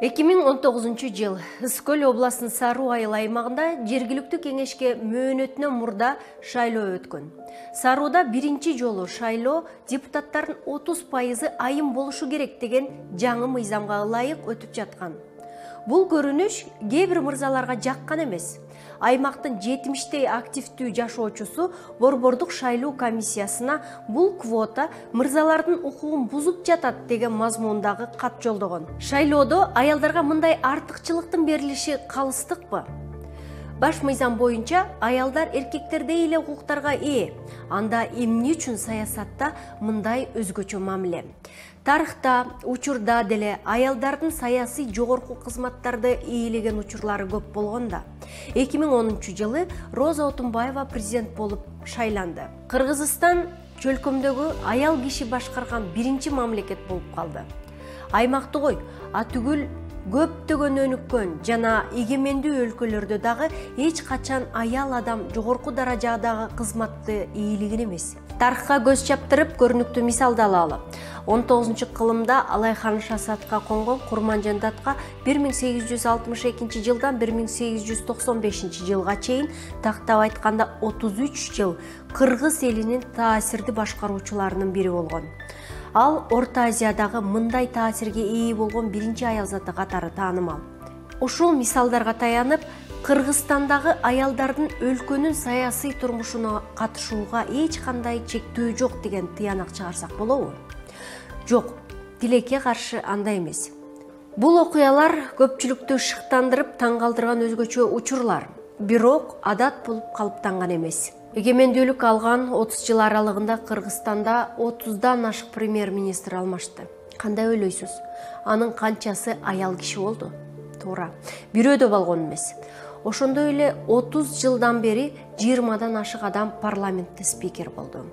2019 жыл Ысык-Көл областынын Саруу айыл аймагында жергиликтүү кеңешке мөөнөтүнөн мурда шайлоо өткөн. Сарууда биринчи жолу шайлоо депутаттардын 30% айым болушу керек деген жаңы мыйзамга ылайык өтүп жаткан. Бул көрүнүш кээ бир мырзаларга жаккан эмес. Аймактын 70 активдүү жашоочусу Борбордук шайлоо комиссиясына бул квота мырзалардын укугун бузуп жатат деген мазмундагы кат жолдогон. Шайлоодо аялдарга мындай артыкчылыктын берилиши калыстыкпы? Баш мыйзам боюнча аялдар эркектердей эле укуктарга ээ. Анда эмне үчүн саясатта мындай өзгөчө мамиле? Тарыхта, учурда деле аялдардын саясий жогорку кызматтарды ээлеген учурлары көп болгонда. 2010 жылы Роза Отунбаева президент болуп шайланды. Кыргызстан чөлкөмдөгү аял киши башкарган биринчи мамлекет болуп калды. Аймакты кой, атүгүл көптөгөн өнүккөн жана эгемендүү өлкөлөрдө дагы эч качан аял адам жогорку даражадагы кызматты ээлеген эмес. Тарыхка көз чаптырып көрүнүктүү мисалды алалы. 19-кылымда Алайхан Шасатка конгон Курманжан Датка 1862 жылдан 1895 жылга чейин тактап айтканда 33 жыл Кыргыз элинин таасирди башкаруучуларынын бири болгон. Ал Орто Азиядагы мындай таасирге ээ болгон биринчи аял заты катары таанымал. Ушул мисалдарга таянып, Кыргызстандагы аялдардын өлкөнүн саясий турмушуна катышууга эч кандай чектөө жок деген тыянак чыгарсак болобу? Жок, тилекке каршы андай эмес. Бул окуялар көпчүлүктү шыктандырып, таң калтырган өзгөчө учурлар, бирок адат болуп калыптанган эмес. Эгемендүүлүк алган 30 жыл аралыгында Кыргызстанда 30дан ашык премьер-министр алмашты. Кандай ойлойсуз? Анын канчасы аял киши болду? Туура, бирөө да болгон эмес. Ошондой эле 30 жылдан бери 20дан ашык адам парламентте спикер болду.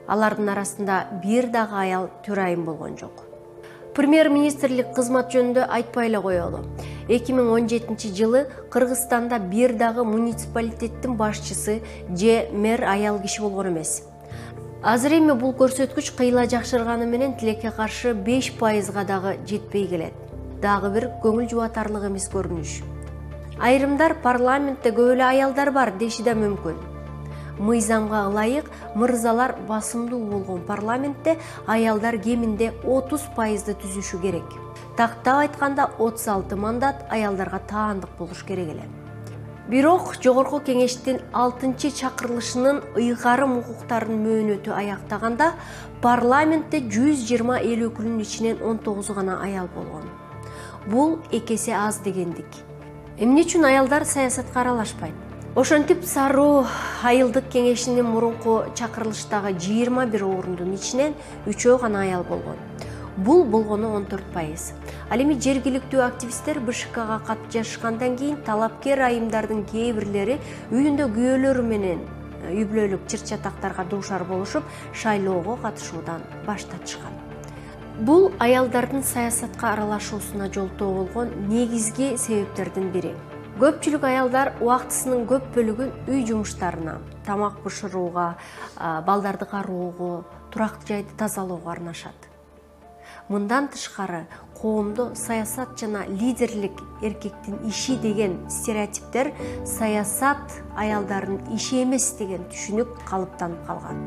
Алардын арасында бир дагы аял төрайым болгон жок. Премьер-министрлик кызмат жөнүндө айтпай эле коелу. 2017 жылы Кыргызстанда бир дагы муниципалитеттин башчысы же мэр аял киши болгон эмес. Азыр эми бул көрсөткүч кыйла жакшырганы менен тилекке каршы 5%га дагы жетпей келет. Дагы бир көңүл жубатарлык эмес көрүнүш. Айрымдар парламентте көп эле аялдар бар деши да мүмкүн. Мыйзамга ылайык мырзалар басымдуу болгон парламентте аялдар кеминде 30%ды түзүшү керек. Тактап айтканда 36 мандат аялдарга таандык болуш керек эле. Бирок жогорку кеңештин 6-чакырылышынын ыйгарым укуктарын мөөнөтү аяктаганда парламентте 120 эл өкүлүнүн ичинен 19 гана аял болгон. Бул экесе аз дегендик. Эмне үчүн аялдар саясатка аралашпайт? Ошентип Саруу айылдык кеңешинин мурунку чакырылыштагы 21 орундун ичинен 3 гана аял болгон. Бул болгону 14%. Ал эми жергиликтүү активисттер БШКга кат жазышкандан кийин талапкер айымдардын кээ бирлери үйүндө күйөөлөрү менен үй бүлөлүк чыр-чатактарга дуушар болушуп, шайлоого катышуудан баш тартышкан. Бул аялдардын саясатка аралашуусуна жолтоо болгон негизги себептердин бири. Көпчүлүк аялдар убактысынын көп бөлүгүн үй жумуштарына, тамак бышырууга, балдарды кароого, турактуу жайды тазалоого арнашат. Мындан тышкары, коомдо саясат жана лидерлик эркектин иши деген стереотиптер саясат аялдардын иши эмес деген түшүнүк калыптанып калган.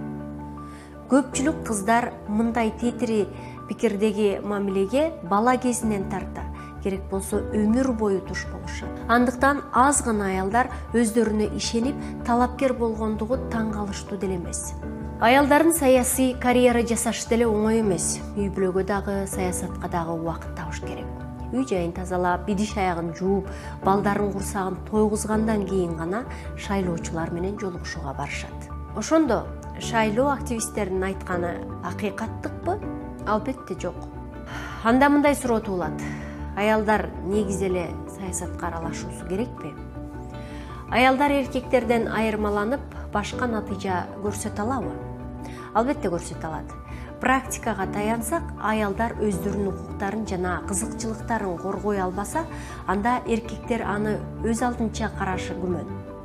Көпчүлүк кыздар мындай тетири пикирдеги мамилеге бала кезинен тарта, керек болсо өмүр бою туш болушат. Андыктан аз гана аялдар өздөрүнө ишенип, талапкер болгондугу таң калыштуу деле эмес. Аялдардын саясий карьера жасаш деле оңой эмес. Үй бүлөгө дагы, саясатка дагы убакыт табыш керек. Үй жайын тазалап, идиш аягын жууп, балдарын курсагын тойгузгандан кийин гана шайлоочулар менен жолугушууга барышат. Ошондо шайлоо активисттеринин айтканы акыйкаттыкпы? Албетте жок. Анда мындай суроо туулат. Аялдар негизи эле саясатка аралашуусу керекпи? Аялдар эркектерден айырмаланып, башка натыйжа көрсөтө алабы? Албетте көрсөтө алат. Практикага таянсак, аялдар өздөрүнүн укуктарын жана кызыкчылыктарын коргой албаса, анда эркектер аны өз алдынча карашы күмөн.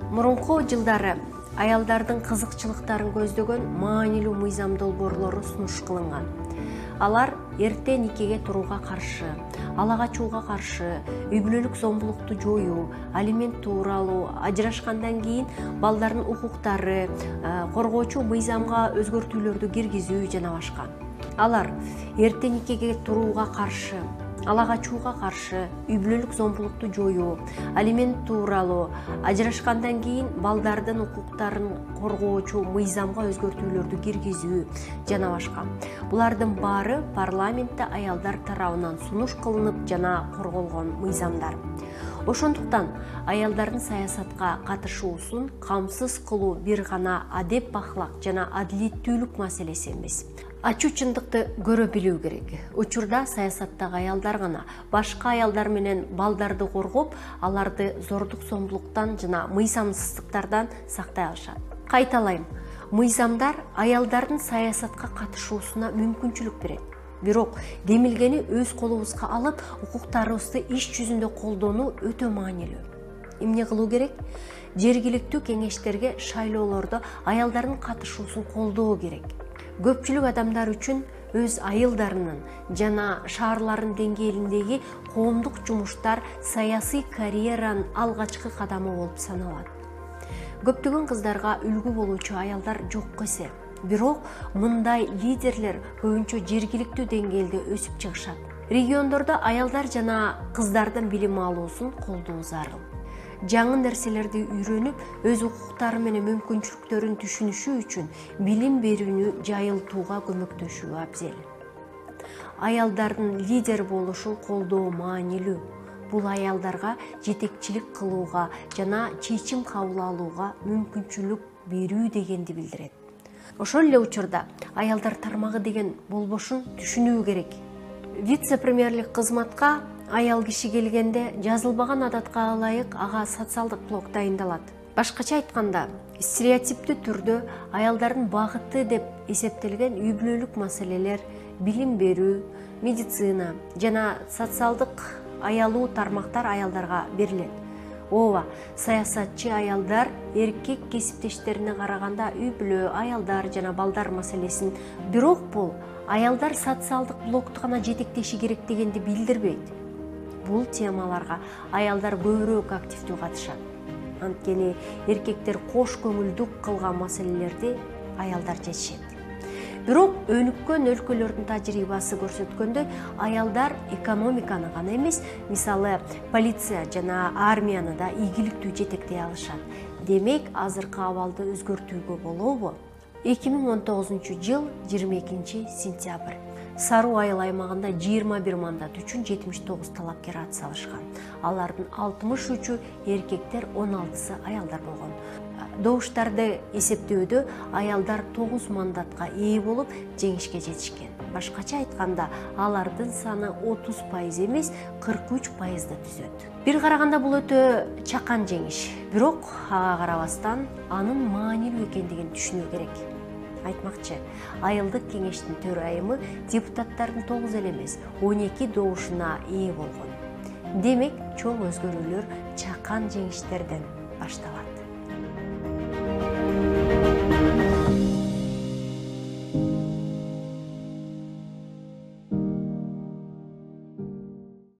Мурунку жылдары аялдардын кызыкчылыктарын көздөгөн маанилүү мыйзам долбоорлору сунуш кылынган. Алар эрте никеге турууга каршы, ала качууга каршы, үй бүлөлүк зомбулукту жоюу, алимент тууралуу, ажырашкандан кийин балдардын укуктары, коргоочу мыйзамга өзгөртүүлөрдү киргизүү жана башка. Алар эрте никеге турууга каршы, ала качууга каршы, үй бүлөлүк зомбулукту жоюу, алимент тууралуу, ажырашкандан кийин балдардын укуктарын коргоочу мыйзамга өзгөртүүлөрдү киргизүү жана башка. Булардын баары парламентте аялдар тарабынан сунуш кылынып жана корголгон мыйзамдар. Ошондуктан аялдардын саясатка катышуусун камсыз кылуу бир гана адеп ахлак жана адилеттүүлүк маселеси эмес. Ачуу чындыкты көрө билүү керек. Учурда саясаттагы аялдар гана башка аялдар менен балдарды коргоп, аларды зордук зомбулуктан жана мыйзамсыздыктардан сактай алышат. Кайталайм, мыйзамдар аялдардын саясатка катышуусуна мүмкүнчүлүк берет. Бирок демилгени өз колубузга алып, укуктарыбызды иш жүзүндө колдонуу өтө маанилүү. Эмне кылуу керек? Жергиликтүү кеңештерге шайлоолордо аялдардын катышуусун колдоо керек. Көпчүлүк адамдар үчүн өз айылдарынын жана шаарлардын деңгээлиндеги коомдук жумуштар саясий карьеранын алгачкы кадамы болуп саналат. Көптөгөн кыздарга үлгү болуучу аялдар жок эсе. Бирок мындай лидерлер көбүнчө жергиликтүү деңгээлде өсүп чыгышат. Региондордо аялдар жана кыздардын билим алуусун колдоо зарыл. Жаңы нерселерди үйрөнүп, өз укуктары менен мүмкүнчүлүктөрүн түшүнүшү үчүн билим берүүнү жайылтууга көмөктөшүү абзел. Аялдардын лидер болушун колдоо маанилүү. Бул аялдарга жетекчилик кылууга жана чечим кабыл алууга мүмкүнчүлүк берүү дегенди билдирет. Ошол эле учурда аялдар тармагы деген болбошун түшүнүү керек. Вице-премьерлик кызматка аял киши келгенде жазылбаган адатка ылайык ага социалдык блок дайындалат. Башкача айтканда, стереотиптүү түрдө аялдардын багыты деп эсептелген үй бүлөлүк маселелер, билим берүү, медицина жана социалдык аялуу тармактар аялдарга берилет. Ооба, саясатчы аялдар эркек кесиптештерине караганда үй бүлө, аялдар жана балдар маселесин, бирок бул аялдар социалдык блокту гана жетектеши керек дегенди билдирбейт. Бул темаларга аялдар көбүрөөк активдүү катышат. Анткени эркектер кош көңүлдүк кылган маселелерди аялдар чечишет. Бирок өнүккөн өлкөлөрдүн тажрыйбасы көрсөткөндөй, аялдар экономиканы гана эмес, мисалы полиция жана армияны да ийгиликтүү жетектей алышат. Демек, азыркы абалды өзгөртүүгө болобу? 2019 жыл 22 сентябрь. Саруу айыл аймагында 21 мандат үчүн 79 талапкер ат салышкан. Алардын 63-ü эркектер, 16-сы аялдар болгон. Добуштарды эсептөөдө аялдар 9 мандатка ээ болуп жеңишке жетишкен. Башкача айтканда, алардын саны 30% эмес, 43%-ды түзөт. Бир караганда бул өтө чакан жеңиш. Бирок ага карабастан анын маанилүү экендигин түшүнүү керек. Айтмакчы, айылдык кеңештин төрайымы депутаттардын 9 эле эмес, 12 добушуна ээ болгон. Демек, чоң өзгөрүүлөр чакан жеңиштерден башталат.